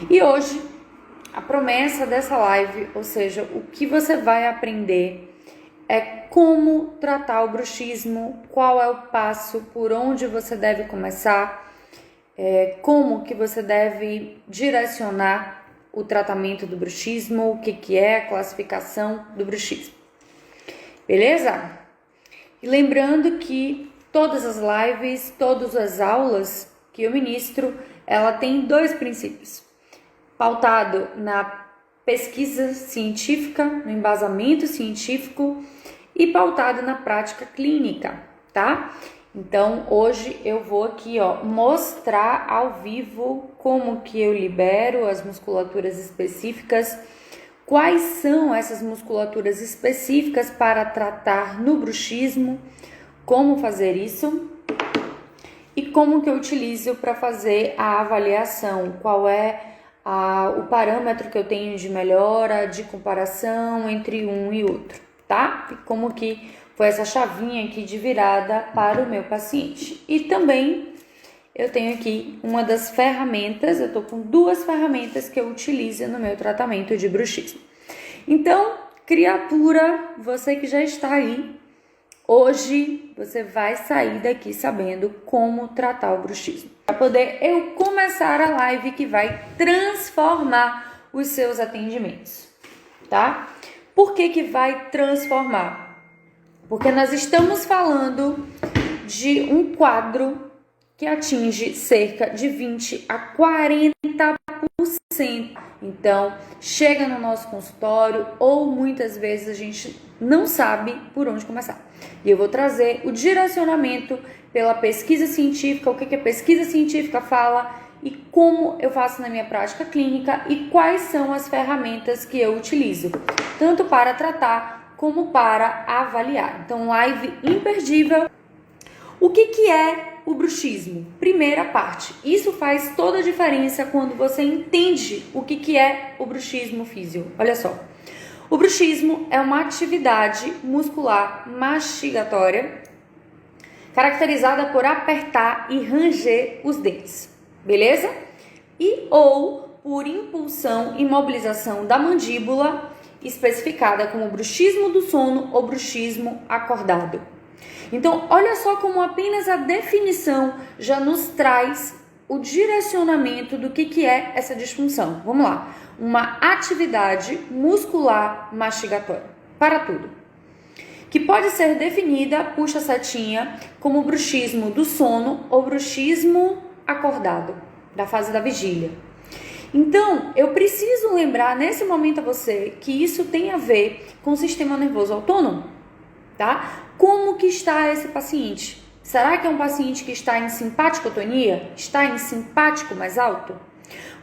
E hoje, a promessa dessa live, ou seja, o que você vai aprender é como tratar o bruxismo, qual é o passo, por onde você deve começar, como que você deve direcionar o tratamento do bruxismo, o que é a classificação do bruxismo. Beleza? E lembrando que todas as lives, todas as aulas que eu ministro, ela tem dois princípios. Pautado na pesquisa científica, no embasamento científico e pautado na prática clínica, tá? Então, hoje eu vou aqui, mostrar ao vivo como que eu libero as musculaturas específicas, quais são essas musculaturas específicas para tratar no bruxismo, como fazer isso e como que eu utilizo para fazer a avaliação, qual é o parâmetro que eu tenho de melhora, de comparação entre um e outro, tá? E como que foi essa chavinha aqui de virada para o meu paciente. E também eu tenho aqui uma das ferramentas, eu tô com duas ferramentas que eu utilizo no meu tratamento de bruxismo. Então, criatura, você que já está aí, hoje você vai sair daqui sabendo como tratar o bruxismo. Para poder eu começar a live que vai transformar os seus atendimentos, tá? Por que vai transformar? Porque nós estamos falando de um quadro que atinge cerca de 20 a 40%. Então, chega no nosso consultório ou muitas vezes a gente não sabe por onde começar. E eu vou trazer o direcionamento pela pesquisa científica, o que a pesquisa científica fala e como eu faço na minha prática clínica e quais são as ferramentas que eu utilizo, tanto para tratar como para avaliar. Então, live imperdível. O que é o bruxismo? Primeira parte. Isso faz toda a diferença quando você entende o que é o bruxismo físio. Olha só. O bruxismo é uma atividade muscular mastigatória caracterizada por apertar e ranger os dentes, beleza? E ou por impulsão e mobilização da mandíbula, especificada como bruxismo do sono ou bruxismo acordado. Então, olha só como apenas a definição já nos traz o direcionamento do que é essa disfunção. Vamos lá. Uma atividade muscular mastigatória. Para tudo. Que pode ser definida, puxa a setinha, como bruxismo do sono ou bruxismo acordado, da fase da vigília. Então, eu preciso lembrar nesse momento a você que isso tem a ver com o sistema nervoso autônomo, tá? Como que está esse paciente? Será que é um paciente que está em simpaticotonia? Está em simpático mais alto?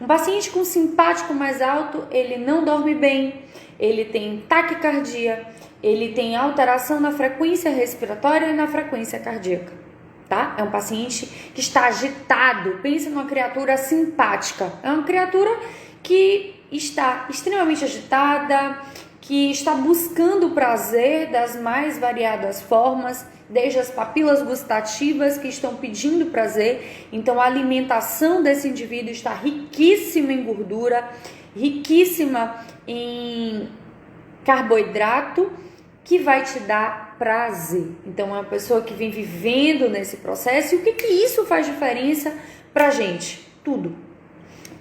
Um paciente com simpático mais alto, ele não dorme bem, ele tem taquicardia, ele tem alteração na frequência respiratória e na frequência cardíaca, tá? É um paciente que está agitado. Pensa numa criatura simpática. É uma criatura que está extremamente agitada, que está buscando o prazer das mais variadas formas, desde as papilas gustativas que estão pedindo prazer. Então, a alimentação desse indivíduo está riquíssima em gordura, riquíssima em carboidrato, que vai te dar prazer. Então, é uma pessoa que vem vivendo nesse processo. E o que isso faz diferença pra gente? Tudo.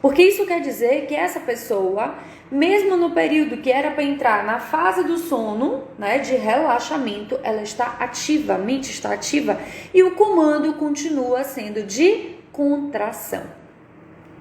Porque isso quer dizer que essa pessoa, mesmo no período que era para entrar na fase do sono, né, de relaxamento, ela está ativa, a mente está ativa e o comando continua sendo de contração,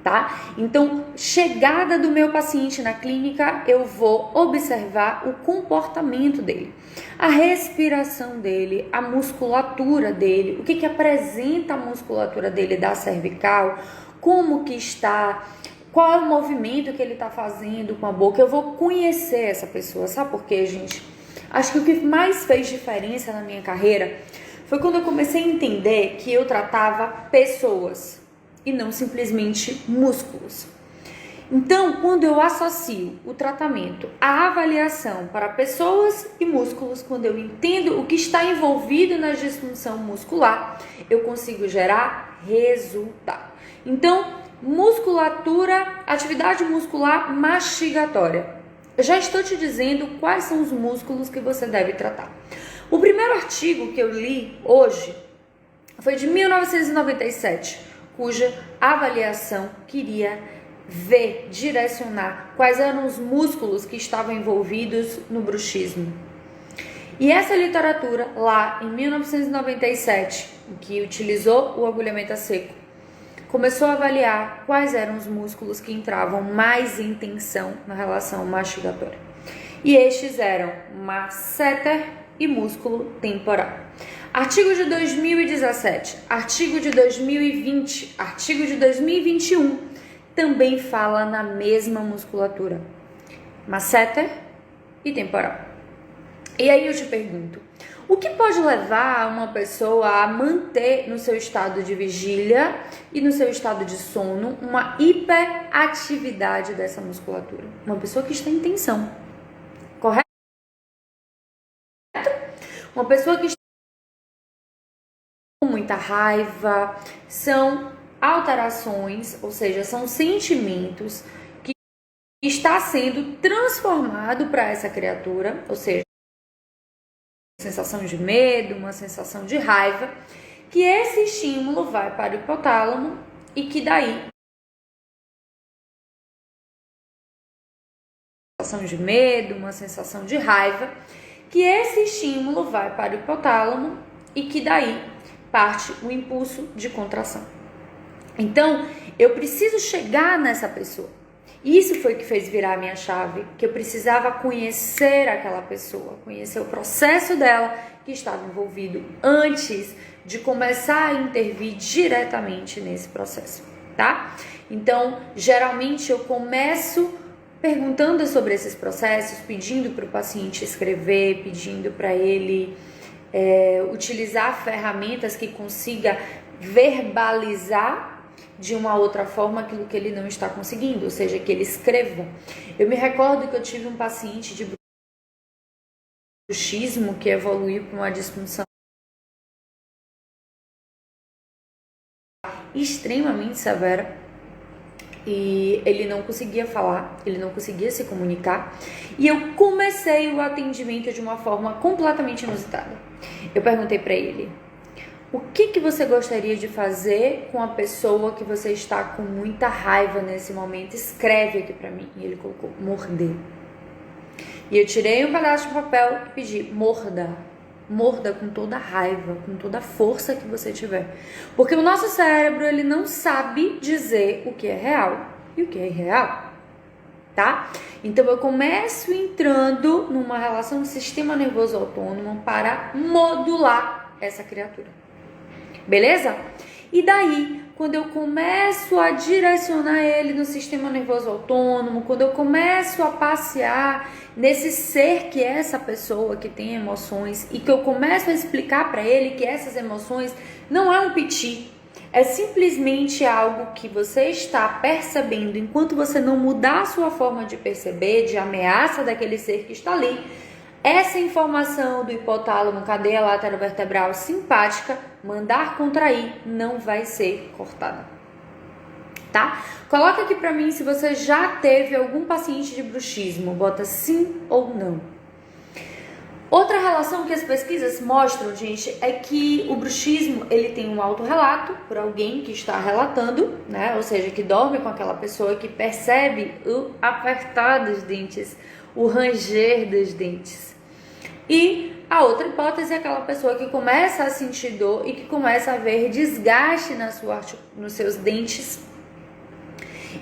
tá? Então, chegada do meu paciente na clínica, eu vou observar o comportamento dele, a respiração dele, a musculatura dele, o que apresenta a musculatura dele da cervical, como que está, qual é o movimento que ele está fazendo com a boca. Eu vou conhecer essa pessoa, sabe por quê, gente? Acho que o que mais fez diferença na minha carreira foi quando eu comecei a entender que eu tratava pessoas e não simplesmente músculos. Então, quando eu associo o tratamento à avaliação para pessoas e músculos, quando eu entendo o que está envolvido na disfunção muscular, eu consigo gerar resultado. Então, musculatura, atividade muscular mastigatória. Eu já estou te dizendo quais são os músculos que você deve tratar. O primeiro artigo que eu li hoje foi de 1997, cuja avaliação queria ver, direcionar quais eram os músculos que estavam envolvidos no bruxismo. E essa literatura, lá em 1997, que utilizou o agulhamento a seco, começou a avaliar quais eram os músculos que entravam mais em tensão na relação mastigatória. E estes eram masseter e músculo temporal. Artigo de 2017, artigo de 2020, artigo de 2021 também fala na mesma musculatura, masseter e temporal. E aí eu te pergunto, o que pode levar uma pessoa a manter no seu estado de vigília e no seu estado de sono uma hiperatividade dessa musculatura? Uma pessoa que está em tensão, correto? Uma pessoa que está com muita raiva, são alterações, ou seja, são sentimentos que está sendo transformado para essa criatura, ou seja, uma sensação de medo, uma sensação de raiva, que esse estímulo vai para o hipotálamo e que daí sensação de medo, uma sensação de raiva, que esse estímulo vai para o hipotálamo e que daí parte o impulso de contração. Então, eu preciso chegar nessa pessoa. Isso foi o que fez virar a minha chave, que eu precisava conhecer aquela pessoa, conhecer o processo dela que estava envolvido antes de começar a intervir diretamente nesse processo, tá? Então, geralmente eu começo perguntando sobre esses processos, pedindo para o paciente escrever, pedindo para ele utilizar ferramentas que consiga verbalizar de uma outra forma aquilo que ele não está conseguindo, ou seja, que ele escreva. Eu me recordo que eu tive um paciente de bruxismo que evoluiu com uma disfunção extremamente severa e ele não conseguia falar, ele não conseguia se comunicar, e eu comecei o atendimento de uma forma completamente inusitada. Eu perguntei para ele: o que você gostaria de fazer com a pessoa que você está com muita raiva nesse momento? Escreve aqui para mim. E ele colocou morder. E eu tirei um pedaço de papel e pedi: morda. Morda com toda a raiva, com toda a força que você tiver. Porque o nosso cérebro, ele não sabe dizer o que é real e o que é irreal, tá? Então eu começo entrando numa relação de sistema nervoso autônomo para modular essa criatura. Beleza? E daí, quando eu começo a direcionar ele no sistema nervoso autônomo, quando eu começo a passear nesse ser que é essa pessoa que tem emoções e que eu começo a explicar para ele que essas emoções não é um piti, é simplesmente algo que você está percebendo enquanto você não mudar a sua forma de perceber, de ameaça daquele ser que está ali. Essa informação do hipotálamo, cadeia laterovertebral simpática, mandar contrair, não vai ser cortada, tá? Coloca aqui pra mim se você já teve algum paciente de bruxismo, bota sim ou não. Outra relação que as pesquisas mostram, gente, é que o bruxismo, ele tem um autorrelato por alguém que está relatando, né? Ou seja, que dorme com aquela pessoa, que percebe o apertar dos dentes, o ranger dos dentes. E a outra hipótese é aquela pessoa que começa a sentir dor e que começa a ver desgaste nos seus dentes.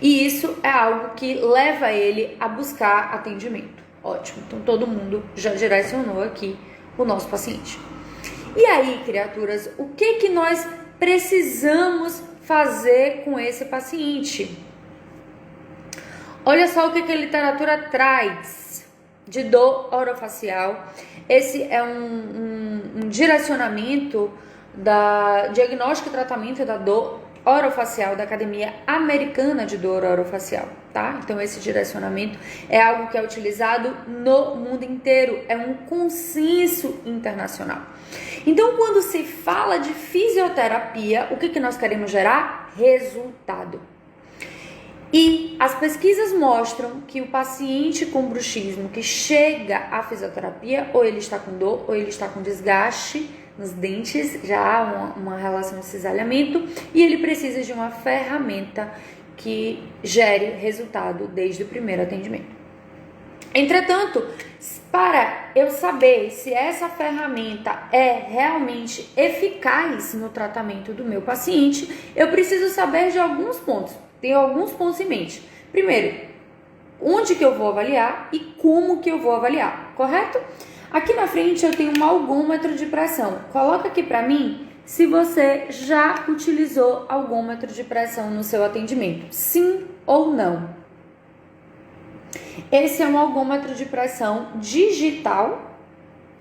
E isso é algo que leva ele a buscar atendimento. Ótimo, então todo mundo já direcionou aqui o nosso paciente. E aí, criaturas, o que nós precisamos fazer com esse paciente? Olha só o que a literatura traz de dor orofacial. Esse é um direcionamento da diagnóstico e tratamento da dor orofacial da Academia Americana de Dor Orofacial, tá? Então esse direcionamento é algo que é utilizado no mundo inteiro, é um consenso internacional. Então quando se fala de fisioterapia, o que nós queremos gerar? Resultado. E as pesquisas mostram que o paciente com bruxismo que chega à fisioterapia, ou ele está com dor, ou ele está com desgaste nos dentes, já há uma relação de cisalhamento, e ele precisa de uma ferramenta que gere resultado desde o primeiro atendimento. Entretanto, para eu saber se essa ferramenta é realmente eficaz no tratamento do meu paciente, eu preciso saber de alguns pontos. Tenho alguns pontos em mente. Primeiro, onde que eu vou avaliar e como que eu vou avaliar, correto? Aqui na frente eu tenho um algômetro de pressão. Coloca aqui para mim se você já utilizou algômetro de pressão no seu atendimento. Sim ou não? Esse é um algômetro de pressão digital,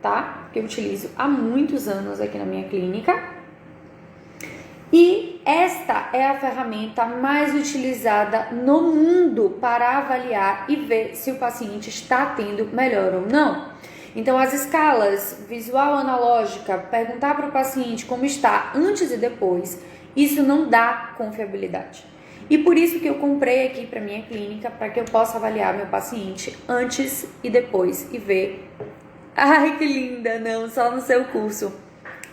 tá? Que eu utilizo há muitos anos aqui na minha clínica. E esta é a ferramenta mais utilizada no mundo para avaliar e ver se o paciente está tendo melhor ou não. Então, as escalas visual analógica, perguntar para o paciente como está antes e depois, isso não dá confiabilidade. E por isso que eu comprei aqui para minha clínica, para que eu possa avaliar meu paciente antes e depois e ver. Ai, que linda! Não, só no seu curso.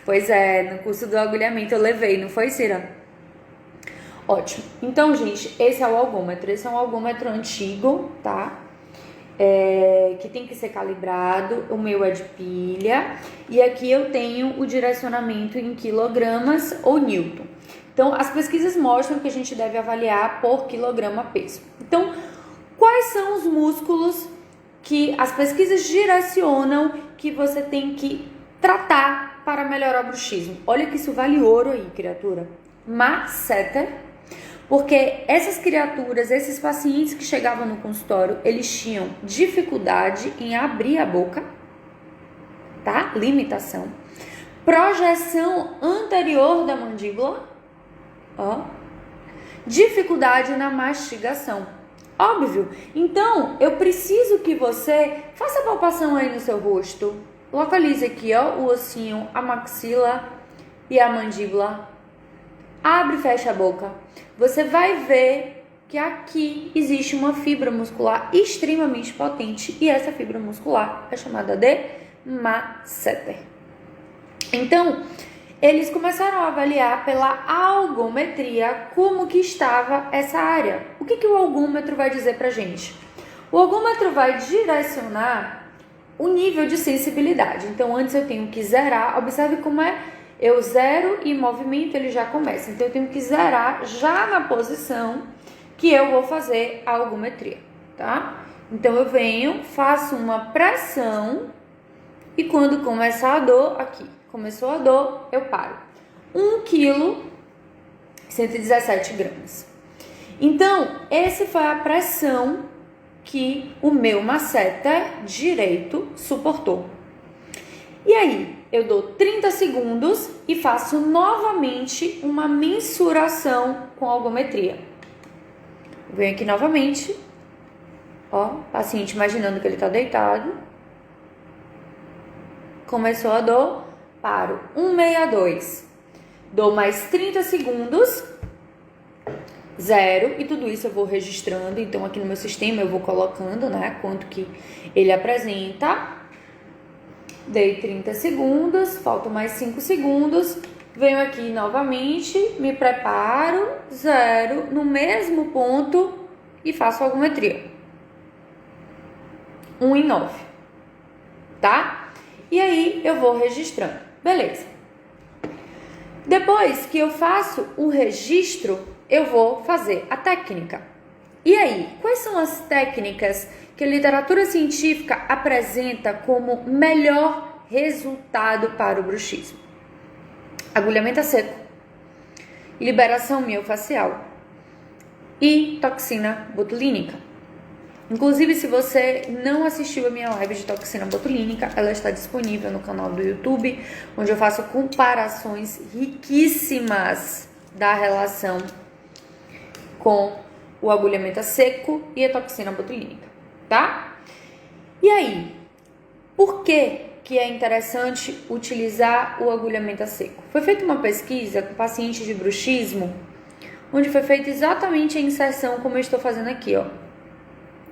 Pois é, no curso do agulhamento eu levei, não foi, Cira? Ótimo. Então, gente, esse é o algômetro. Esse é um algômetro antigo, tá? Que tem que ser calibrado. O meu é de pilha. E aqui eu tenho o direcionamento em quilogramas ou newton. Então, as pesquisas mostram que a gente deve avaliar por quilograma peso. Então, quais são os músculos que as pesquisas direcionam que você tem que tratar para melhorar o bruxismo? Olha que isso vale ouro aí, criatura. Masseter. Porque essas criaturas, esses pacientes que chegavam no consultório, eles tinham dificuldade em abrir a boca, tá? Limitação. Projeção anterior da mandíbula, ó. Dificuldade na mastigação. Óbvio. Então, eu preciso que você faça a palpação aí no seu rosto. Localize aqui, ó, o ossinho, a maxila e a mandíbula. Abre e fecha a boca. Você vai ver que aqui existe uma fibra muscular extremamente potente e essa fibra muscular é chamada de masseter. Então, eles começaram a avaliar pela algometria como que estava essa área. O que o algômetro vai dizer pra gente? O algômetro vai direcionar o nível de sensibilidade. Então, antes eu tenho que zerar. Observe como é. Eu zero e movimento ele já começa. Então, eu tenho que zerar já na posição que eu vou fazer a algometria, tá? Então, eu venho, faço uma pressão e quando começar a dor, aqui, começou a dor, eu paro. 1 kg, 117 gramas. Então, essa foi a pressão que o meu masseter direito suportou. E aí, eu dou 30 segundos e faço novamente uma mensuração com algometria. Venho aqui novamente, ó, paciente imaginando que ele tá deitado. Começou a dor, paro, 162. Dou mais 30 segundos, 0, e tudo isso eu vou registrando. Então, aqui no meu sistema eu vou colocando, né, quanto que ele apresenta. Dei 30 segundos, faltam mais 5 segundos. Venho aqui novamente, me preparo, 0, no mesmo ponto e faço a algometria. 1 em 9, tá? E aí eu vou registrando, beleza. Depois que eu faço o registro, eu vou fazer a técnica. E aí, quais são as técnicas que a literatura científica apresenta como melhor resultado para o bruxismo? Agulhamento a seco, liberação miofascial e toxina botulínica. Inclusive, se você não assistiu a minha live de toxina botulínica, ela está disponível no canal do YouTube, onde eu faço comparações riquíssimas da relação com o agulhamento a seco e a toxina botulínica, tá? E aí, por que é interessante utilizar o agulhamento a seco? Foi feita uma pesquisa com pacientes de bruxismo, onde foi feita exatamente a inserção como eu estou fazendo aqui, ó.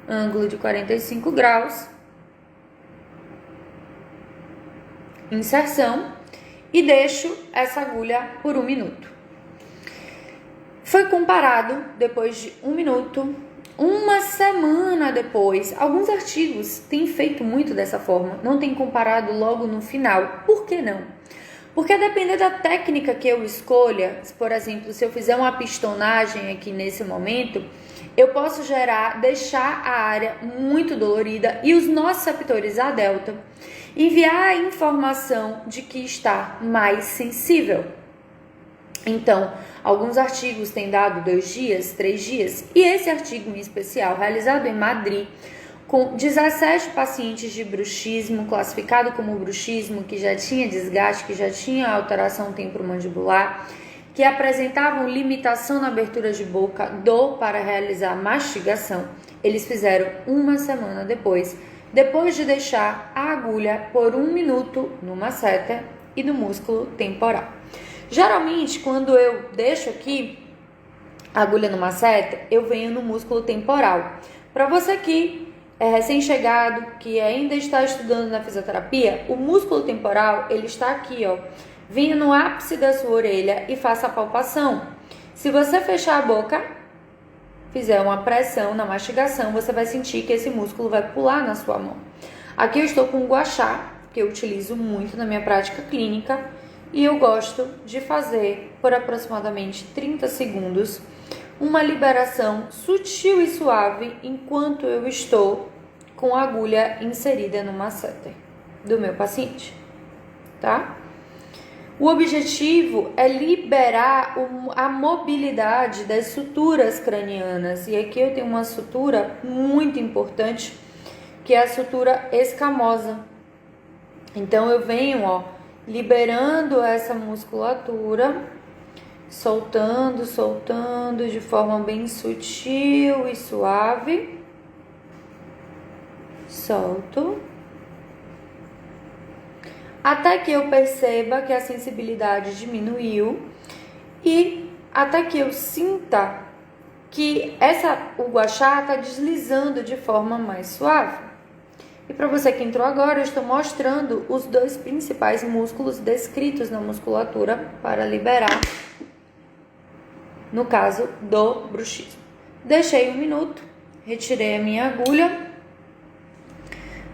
Ângulo de 45 graus. Inserção. E deixo essa agulha por 1 minuto. Foi comparado depois de 1 minuto. Uma semana depois, alguns artigos têm feito muito dessa forma, não tem comparado logo no final. Por que não? Porque dependendo da técnica que eu escolha, por exemplo, se eu fizer uma pistonagem aqui nesse momento, eu posso deixar a área muito dolorida e os nociceptores A delta enviar a informação de que está mais sensível. Então, alguns artigos têm dado 2 dias, 3 dias, e esse artigo em especial, realizado em Madrid, com 17 pacientes de bruxismo, classificado como bruxismo, que já tinha desgaste, que já tinha alteração temporomandibular, que apresentavam limitação na abertura de boca, dor para realizar mastigação, eles fizeram 1 semana depois de deixar a agulha por 1 minuto no masseter e no músculo temporal. Geralmente, quando eu deixo aqui a agulha no masseter, eu venho no músculo temporal. Para você que é recém-chegado, que ainda está estudando na fisioterapia, o músculo temporal, ele está aqui, ó. Venha no ápice da sua orelha e faça a palpação. Se você fechar a boca, fizer uma pressão na mastigação, você vai sentir que esse músculo vai pular na sua mão. Aqui eu estou com o gua sha, que eu utilizo muito na minha prática clínica, e eu gosto de fazer por aproximadamente 30 segundos uma liberação sutil e suave enquanto eu estou com a agulha inserida no masseter do meu paciente, tá? O objetivo é liberar a mobilidade das suturas cranianas. E aqui eu tenho uma sutura muito importante, que é a sutura escamosa. Então eu venho, ó, liberando essa musculatura, soltando de forma bem sutil e suave. Solto. Até que eu perceba que a sensibilidade diminuiu e até que eu sinta que o gua sha está deslizando de forma mais suave. E para você que entrou agora, eu estou mostrando os 2 principais músculos descritos na musculatura para liberar, no caso do bruxismo. Deixei 1 minuto, retirei a minha agulha,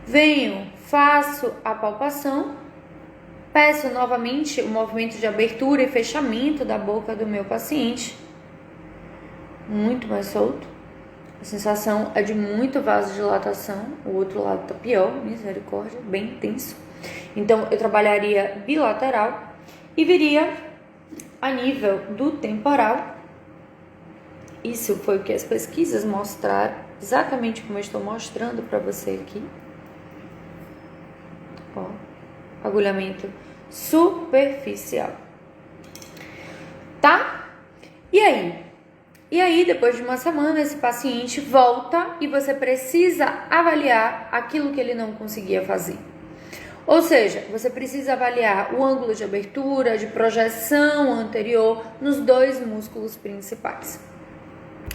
venho, faço a palpação, peço novamente o movimento de abertura e fechamento da boca do meu paciente, muito mais solto. A sensação é de muito vasodilatação, o outro lado tá pior, misericórdia, bem tenso. Então eu trabalharia bilateral e viria a nível do temporal. Isso foi o que as pesquisas mostraram, exatamente como eu estou mostrando para você aqui. Ó, agulhamento superficial, tá? E aí, depois de 1 semana, esse paciente volta e você precisa avaliar aquilo que ele não conseguia fazer. Ou seja, você precisa avaliar o ângulo de abertura, de projeção anterior nos 2 músculos principais.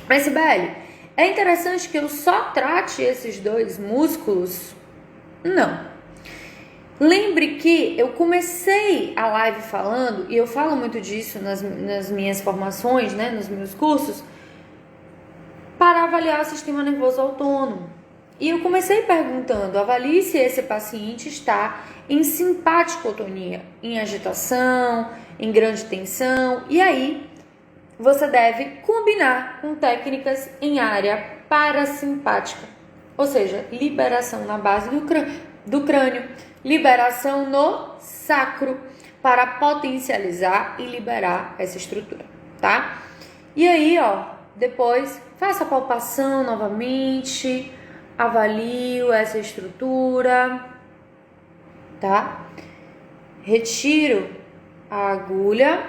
Mas, Sibeli, é interessante que eu só trate esses 2 músculos? Não. Lembre que eu comecei a live falando, e eu falo muito disso nas minhas formações, né, nos meus cursos, para avaliar o sistema nervoso autônomo. E eu comecei perguntando, avalie se esse paciente está em simpaticotonia, em agitação, em grande tensão, e aí você deve combinar com técnicas em área parasimpática, ou seja, liberação na base do crânio, liberação no sacro, para potencializar e liberar essa estrutura, tá? E aí, ó, depois faça a palpação novamente, avalio essa estrutura, tá? Retiro a agulha.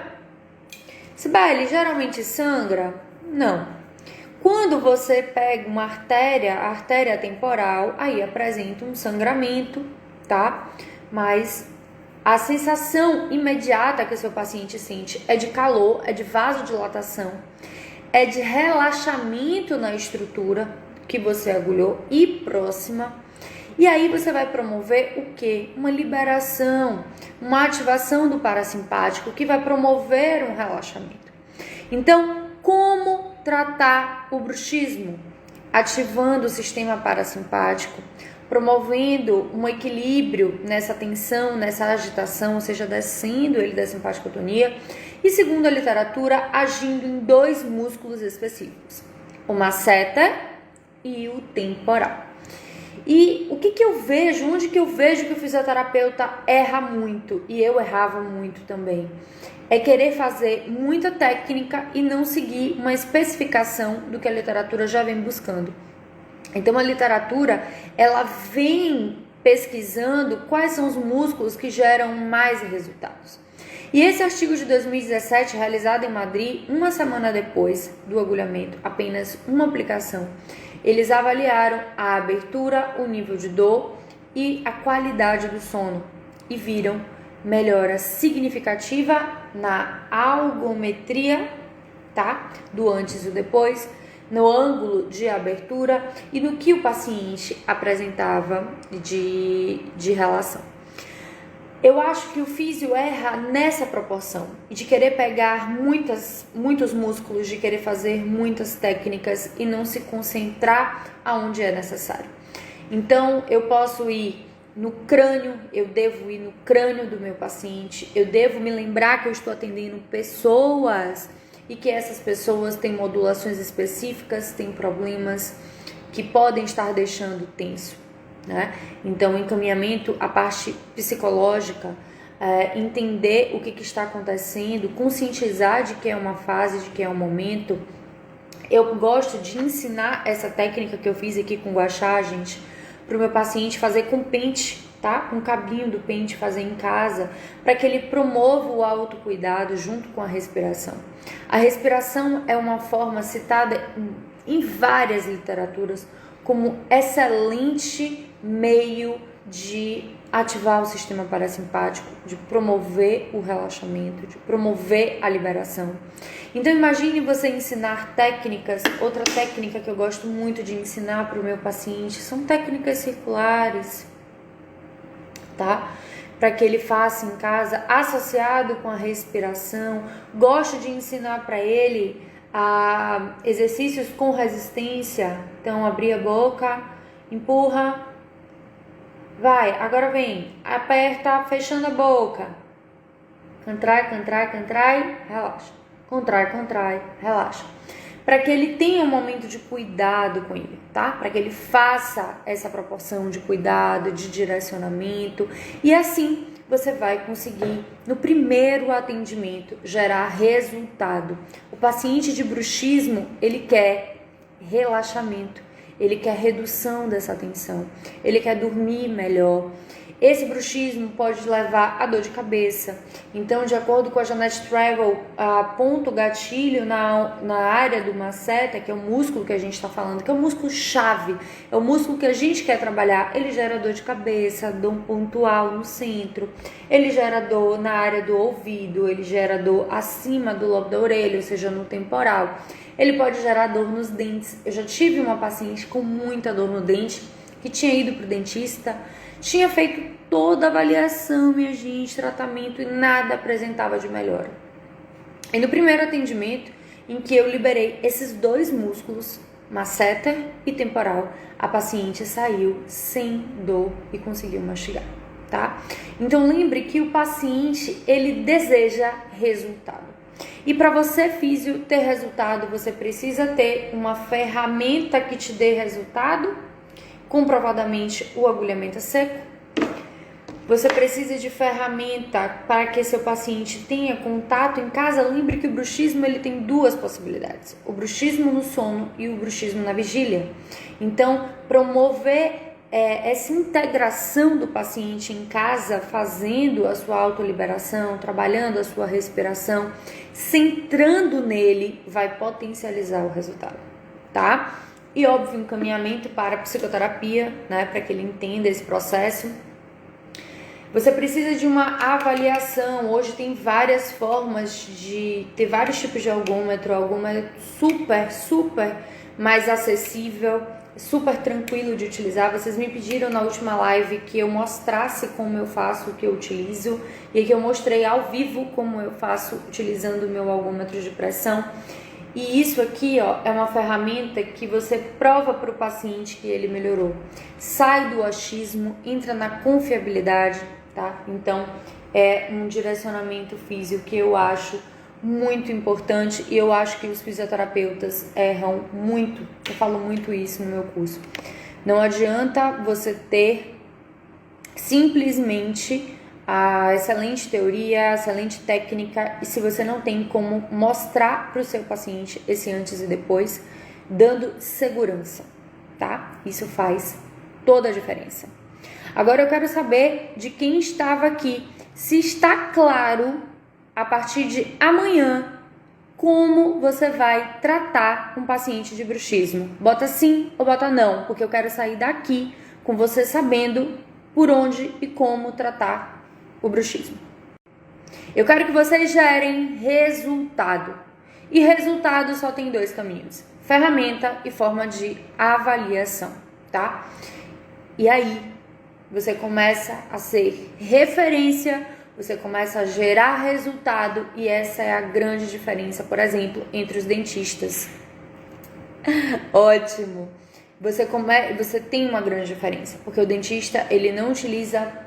Sibeli, geralmente sangra? Não. Quando você pega uma artéria, a artéria temporal, aí apresenta um sangramento, tá? Mas a sensação imediata que o seu paciente sente é de calor, é de vasodilatação, é de relaxamento na estrutura que você agulhou e próxima. E aí você vai promover o quê? Uma liberação, uma ativação do parasimpático que vai promover um relaxamento. Então, como tratar o bruxismo? Ativando o sistema parasimpático, promovendo um equilíbrio nessa tensão, nessa agitação, ou seja, descendo ele da simpaticotonia. E segundo a literatura, agindo em 2 músculos específicos, o masseter e o temporal. E o que eu vejo, onde que eu vejo que o fisioterapeuta erra muito, e eu errava muito também, é querer fazer muita técnica e não seguir uma especificação do que a literatura já vem buscando. Então a literatura, ela vem pesquisando quais são os músculos que geram mais resultados. E esse artigo de 2017, realizado em Madrid, uma semana depois do agulhamento, apenas uma aplicação, eles avaliaram a abertura, o nível de dor e a qualidade do sono e viram melhora significativa na algometria, tá? Do antes e o depois, no ângulo de abertura e no que o paciente apresentava de relação. Eu acho que o físio erra nessa proporção, de querer pegar muitos músculos, de querer fazer muitas técnicas e não se concentrar aonde é necessário. Então, eu posso ir no crânio, eu devo ir no crânio do meu paciente, eu devo me lembrar que eu estou atendendo pessoas e que essas pessoas têm modulações específicas, têm problemas que podem estar deixando tenso. Né? Então, o encaminhamento, a parte psicológica, entender o que está acontecendo, conscientizar de que é uma fase, de que é um momento. Eu gosto de ensinar essa técnica que eu fiz aqui com o gua sha, gente, para o meu paciente fazer com pente, tá? Com o cabinho do pente, fazer em casa, para que ele promova o autocuidado junto com a respiração. A respiração é uma forma citada em várias literaturas como excelente meio de ativar o sistema parasimpático, de promover o relaxamento, de promover a liberação. Então imagine você ensinar técnicas. Outra técnica que eu gosto muito de ensinar para o meu paciente são técnicas circulares, tá? Para que ele faça em casa, associado com a respiração. Gosto de ensinar para ele exercícios com resistência. Então, abrir a boca, empurra, vai, agora vem, aperta, fechando a boca, contrai, relaxa, contrai, relaxa, para que ele tenha um momento de cuidado com ele, tá? Para que ele faça essa proporção de cuidado, de direcionamento, e assim você vai conseguir, no primeiro atendimento, gerar resultado. O paciente de bruxismo, ele quer relaxamento, ele quer redução dessa tensão, ele quer dormir melhor. Esse bruxismo pode levar a dor de cabeça. Então, de acordo com a Janet Travel, ponto gatilho na área do masseter, que é o músculo que a gente está falando, que é o músculo chave, é o músculo que a gente quer trabalhar. Ele gera dor de cabeça, dor pontual no centro, ele gera dor na área do ouvido, ele gera dor acima do lobo da orelha, ou seja, no temporal. Ele pode gerar dor nos dentes. Eu já tive uma paciente com muita dor no dente, que tinha ido para o dentista, tinha feito toda a avaliação, minha gente, tratamento, e nada apresentava de melhora. E no primeiro atendimento, em que eu liberei esses 2 músculos, masseter e temporal, a paciente saiu sem dor e conseguiu mastigar, tá? Então lembre que o paciente, ele deseja resultado. E para você, físio, ter resultado, você precisa ter uma ferramenta que te dê resultado. Comprovadamente, o agulhamento é seco. Você precisa de ferramenta para que seu paciente tenha contato em casa. Lembre que o bruxismo, ele tem 2 possibilidades: o bruxismo no sono e o bruxismo na vigília. Então, promover essa integração do paciente em casa, fazendo a sua autoliberação, trabalhando a sua respiração, centrando nele, vai potencializar o resultado, tá? E óbvio, encaminhamento para a psicoterapia, né, para que ele entenda esse processo. Você precisa de uma avaliação. Hoje tem várias formas de ter vários tipos de algômetro. O algômetro super mais acessível, super tranquilo de utilizar. Vocês me pediram na última live que eu mostrasse como eu faço, o que eu utilizo, e que eu mostrei ao vivo como eu faço utilizando o meu algômetro de pressão. E isso aqui, ó, é uma ferramenta que você prova para o paciente que ele melhorou. Sai do achismo, entra na confiabilidade, tá? Então, é um direcionamento físico que eu acho muito importante e eu acho que os fisioterapeutas erram muito. Eu falo muito isso no meu curso. Não adianta você ter simplesmente a excelente teoria, a excelente técnica, e se você não tem como mostrar para o seu paciente esse antes e depois, dando segurança, tá? Isso faz toda a diferença. Agora eu quero saber de quem estava aqui, se está claro a partir de amanhã como você vai tratar um paciente de bruxismo. Bota sim ou bota não, porque eu quero sair daqui com você sabendo por onde e como tratar o bruxismo. Eu quero que vocês gerem resultado. E resultado só tem 2 caminhos: ferramenta e forma de avaliação, tá? E aí, você começa a ser referência, você começa a gerar resultado, e essa é a grande diferença, por exemplo, entre os dentistas. Ótimo! Você tem uma grande diferença, porque o dentista, ele não utiliza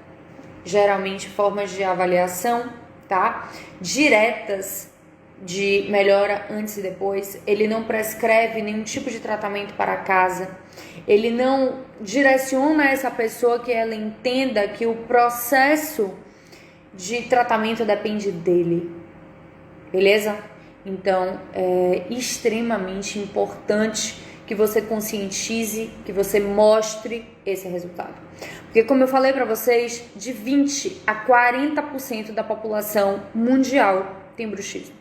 geralmente formas de avaliação, tá? Diretas de melhora antes e depois. Ele não prescreve nenhum tipo de tratamento para casa. Ele não direciona essa pessoa que ela entenda que o processo de tratamento depende dele. Beleza? Então, é extremamente importante que você conscientize, que você mostre esse resultado. Porque, como eu falei para vocês, de 20 a 40% da população mundial tem bruxismo.